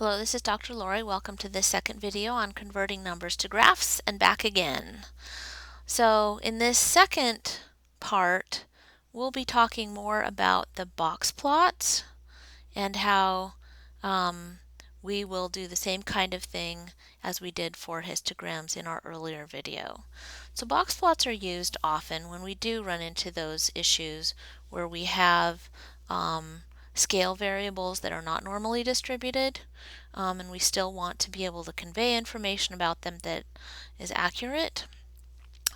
Hello, this is Dr. Lori. Welcome to this second video on converting numbers to graphs and back again. So in this second part, we'll be talking more about the box plots and how we will do the same kind of thing as we did for histograms in our earlier video. So box plots are used often when we do run into those issues where we have scale variables that are not normally distributed, and we still want to be able to convey information about them that is accurate.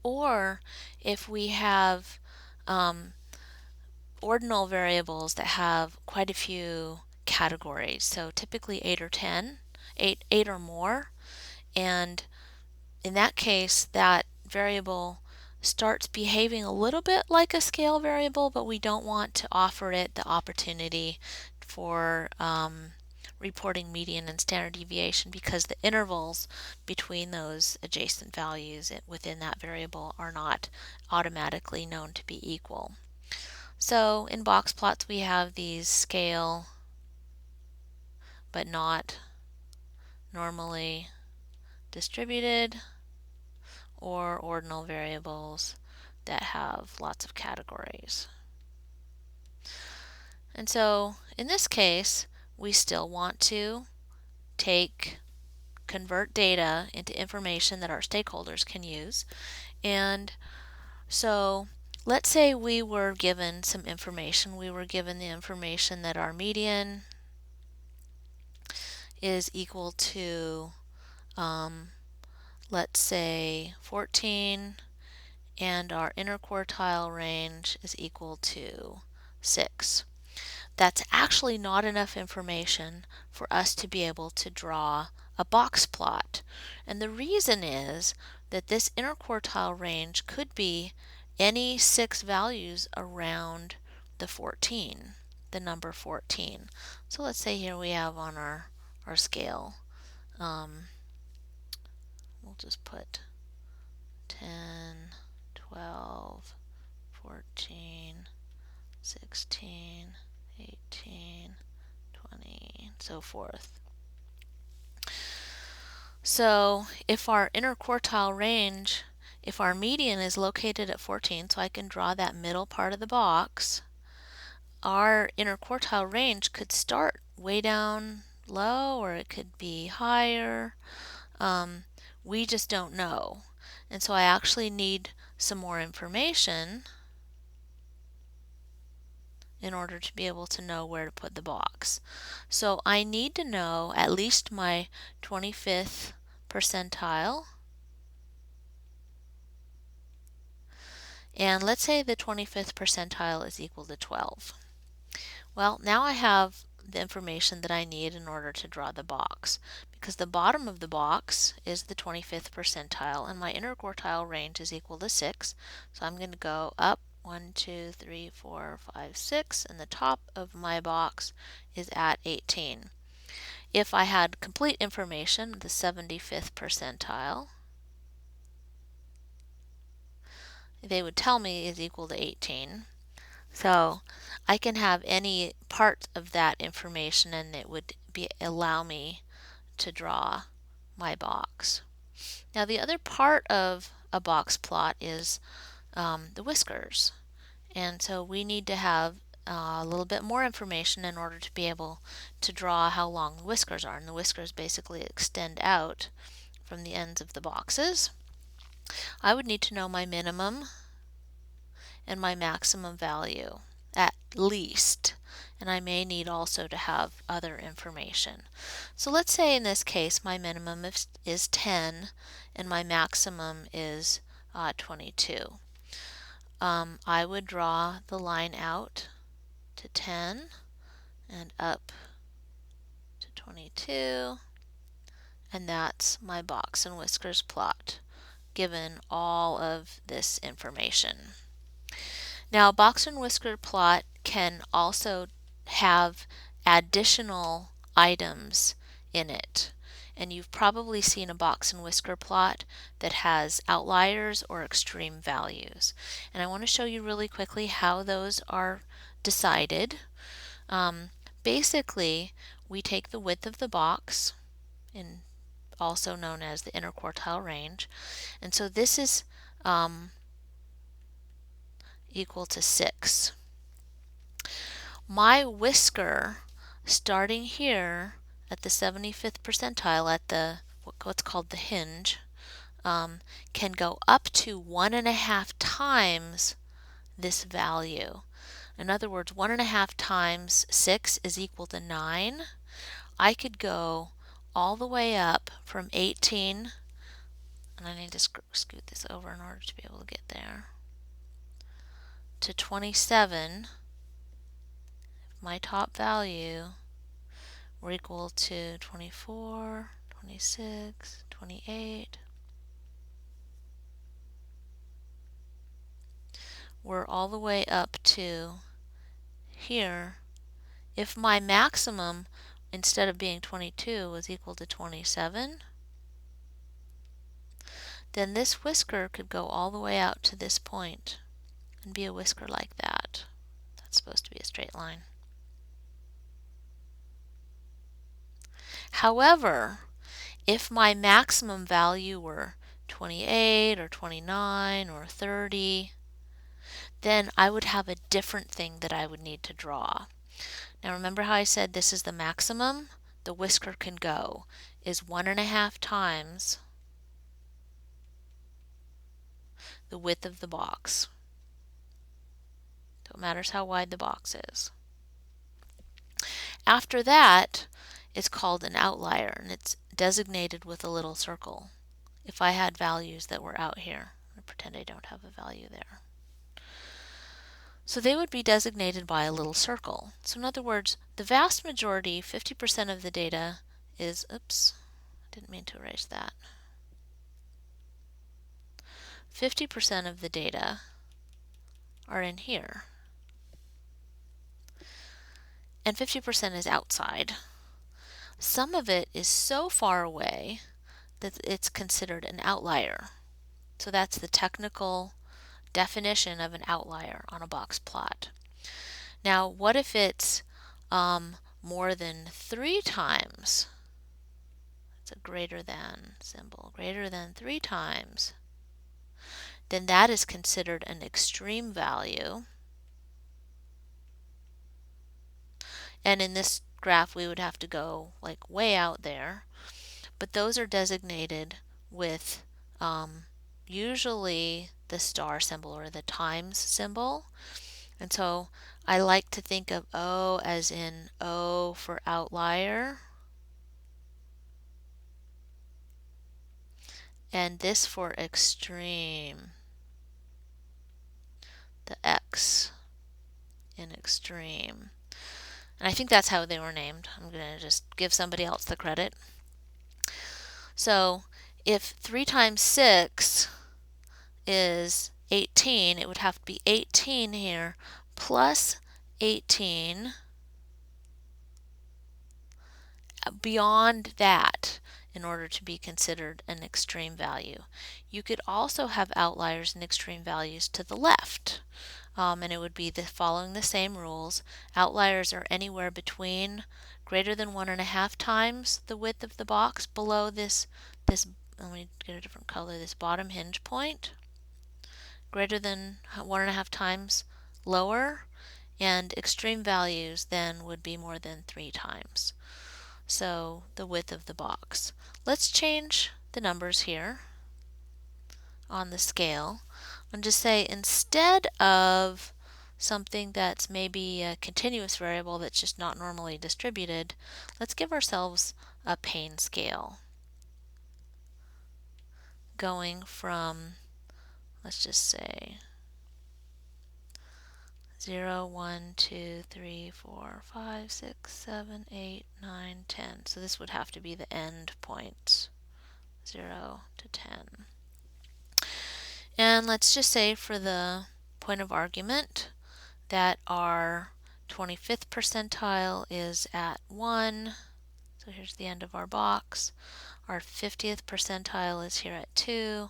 Or if we have ordinal variables that have quite a few categories, so typically 8 or 10, 8 or more, and in that case that variable starts behaving a little bit like a scale variable, but we don't want to offer it the opportunity for reporting median and standard deviation because the intervals between those adjacent values within that variable are not automatically known to be equal. So in box plots we have these scale but not normally distributed or ordinal variables that have lots of categories. And so in this case, we still want to convert data into information that our stakeholders can use. And so let's say we were given some information. We were given the information that our median is equal to let's say 14, and our interquartile range is equal to 6. That's actually not enough information for us to be able to draw a box plot. And the reason is that this interquartile range could be any 6 values around the 14, the number 14. So let's say here we have on our scale, we'll just put 10, 12, 14, 16, 18, 20, and so forth. So if our interquartile range, if our median is located at 14, so I can draw that middle part of the box, our interquartile range could start way down low or it could be higher. We just don't know. And so I actually need some more information in order to be able to know where to put the box. So I need to know at least my 25th percentile. And let's say the 25th percentile is equal to 12. Well, now I have the information that I need in order to draw the box, because the bottom of the box is the 25th percentile and my interquartile range is equal to 6. So I'm going to go up 1, 2, 3, 4, 5, 6, and the top of my box is at 18. If I had complete information, the 75th percentile, they would tell me is equal to 18. So I can have any part of that information and it would allow me to draw my box. Now the other part of a box plot is the whiskers. And so we need to have a little bit more information in order to be able to draw how long the whiskers are. And the whiskers basically extend out from the ends of the boxes. I would need to know my minimum and my maximum value at least, and I may need also to have other information. So let's say in this case my minimum is 10 and my maximum is 22. I would draw the line out to 10 and up to 22, and that's my box and whiskers plot given all of this information. Now, box and whisker plot can also have additional items in it. And you've probably seen a box and whisker plot that has outliers or extreme values. And I want to show you really quickly how those are decided. Basically, we take the width of the box, also known as the interquartile range, and so this is equal to 6. My whisker, starting here at the 75th percentile at the what's called the hinge, can go up to 1.5 times this value. In other words, 1.5 times 6 is equal to 9. I could go all the way up from 18, and I need to scoot this over in order to be able to get there, to 27. My top value were equal to 24, 26, 28. We're all the way up to here. If my maximum, instead of being 22, was equal to 27, then this whisker could go all the way out to this point and be a whisker like that. That's supposed to be a straight line. However, if my maximum value were 28 or 29 or 30, then I would have a different thing that I would need to draw. Now remember how I said this is the maximum? The whisker can go is 1.5 times the width of the box. So it matters how wide the box is. After that, it's called an outlier, and it's designated with a little circle. If I had values that were out here, I pretend I don't have a value there. So they would be designated by a little circle. So in other words, the vast majority, 50% of the data is, oops, didn't mean to erase that. 50% of the data are in here. And 50% is outside. Some of it is so far away that it's considered an outlier. So that's the technical definition of an outlier on a box plot. Now, what if it's more than 3 times? It's a greater than symbol, greater than 3 times. Then that is considered an extreme value. And in this graph, we would have to go like way out there. But those are designated with usually the star symbol or the times symbol. And so I like to think of O as in O for outlier, and this for extreme, the X in extreme. And I think that's how they were named. I'm going to just give somebody else the credit. So if 3 times 6 is 18, it would have to be 18 here plus 18 beyond that in order to be considered an extreme value. You could also have outliers and extreme values to the left. And it would be following the same rules. Outliers are anywhere between greater than 1.5 times the width of the box below this, let me get a different color, this bottom hinge point, greater than 1.5 times lower, and extreme values then would be more than 3 times. So the width of the box. Let's change the numbers here on the scale and just say instead of something that's maybe a continuous variable that's just not normally distributed, let's give ourselves a pain scale going from, let's just say 0, 1, 2, 3, 4, 5, 6, 7, 8, 9, 10. So this would have to be the end point, 0 to 10. And let's just say for the point of argument that our 25th percentile is at 1. So here's the end of our box. Our 50th percentile is here at 2.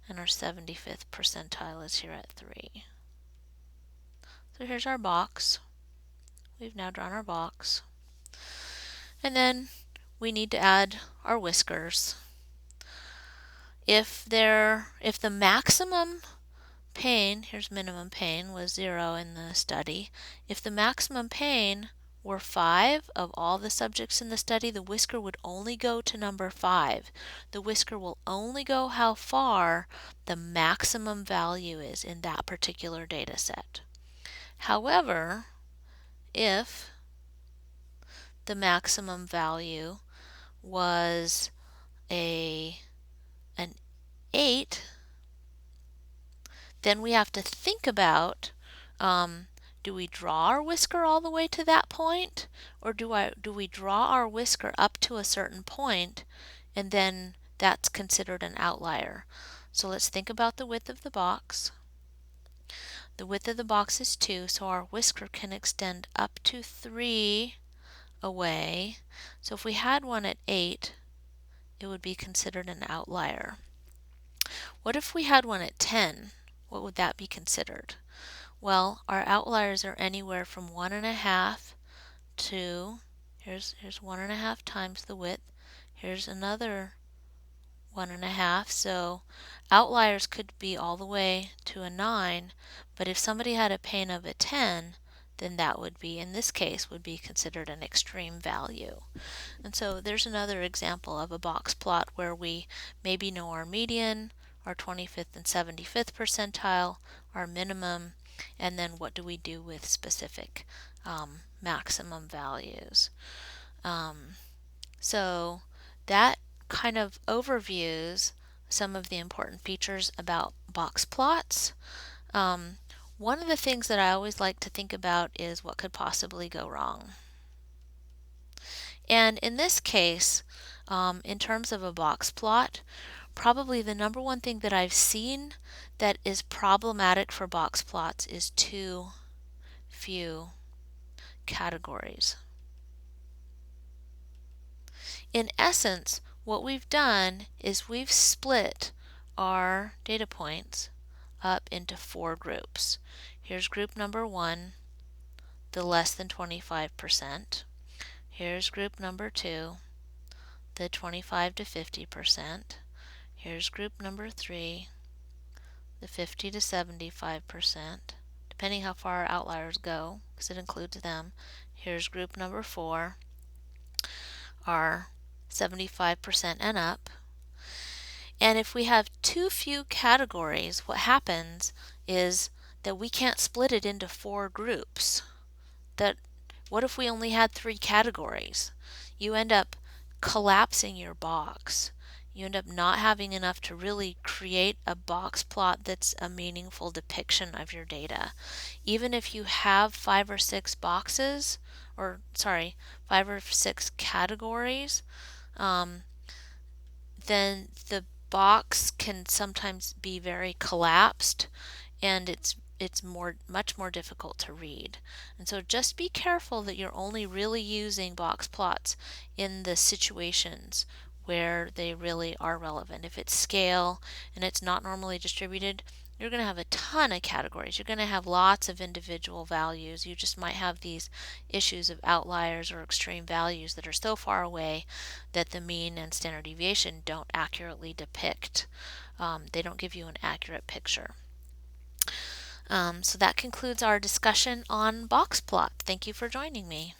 And our 75th percentile is here at 3. So here's our box. We've now drawn our box. And then we need to add our whiskers. If the maximum pain, here's minimum pain, was 0 in the study. If the maximum pain were 5 of all the subjects in the study, the whisker would only go to number 5. The whisker will only go how far the maximum value is in that particular data set. However, if the maximum value was an 8, then we have to think about, do we draw our whisker all the way to that point, or do we draw our whisker up to a certain point and then that's considered an outlier? So let's think about the width of the box. The width of the box is 2, so our whisker can extend up to 3 away. So if we had one at 8, it would be considered an outlier. What if we had one at 10? What would that be considered? Well, our outliers are anywhere from 1.5 to, here's 1.5 times the width. Here's another 1.5. So outliers could be all the way to a 9, but if somebody had a pain of a 10, then that would be, in this case, would be considered an extreme value. And so there's another example of a box plot where we maybe know our median, our 25th and 75th percentile, our minimum, and then what do we do with specific maximum values. So that kind of overviews some of the important features about box plots. One of the things that I always like to think about is what could possibly go wrong. And in this case, in terms of a box plot, probably the number one thing that I've seen that is problematic for box plots is too few categories. In essence, what we've done is we've split our data points up into 4 groups. Here's group number 1, the less than 25%. Here's group number 2, the 25 to 50%. Here's group number 3, the 50 to 75%, depending how far our outliers go, because it includes them. Here's group number 4, our 75% and up. And if we have too few categories, what happens is that we can't split it into 4 groups. What if we only had 3 categories? You end up collapsing your box. You end up not having enough to really create a box plot that's a meaningful depiction of your data. Even if you have 5 or 6 boxes, or sorry, 5 or 6 categories, then the box can sometimes be very collapsed, and it's much more difficult to read. And so just be careful that you're only really using box plots in the situations where they really are relevant. If it's scale and it's not normally distributed, you're going to have a ton of categories. You're going to have lots of individual values. You just might have these issues of outliers or extreme values that are so far away that the mean and standard deviation don't accurately depict. They don't give you an accurate picture. So that concludes our discussion on box plot. Thank you for joining me.